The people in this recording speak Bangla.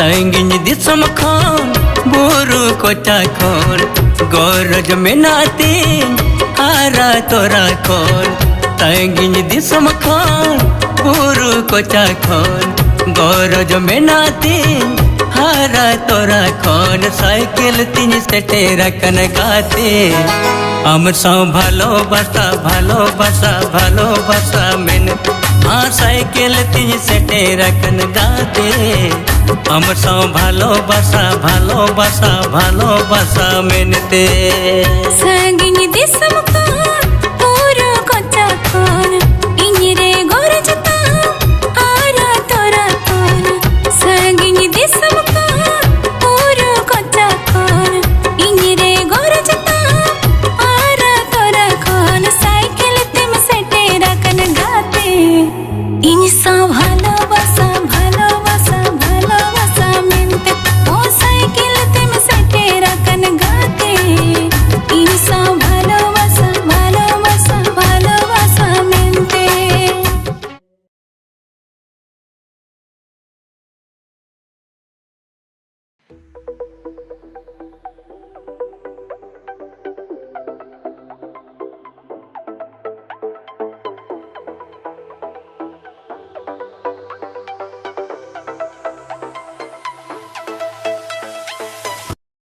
সাঙ্গিন দিসম খান বুরু কোটা খন গরজ মেনাতে হারা তোরা খন সাঙ্গিন দিসম খান বুরু কোটা খন গরজ মেনাতে হারা তোরা খন সাইকেল তিন সেটে রাখন গাতে আমার সব ভালোবাসা ভালোবাসা ভালোবাসা মেনে সাইকেল তিন সেটে রাখন গাতে আমার সব ভালোবাসা ভালোবাসা ভালোবাসা মেনতে সাঙ্গিন দিসম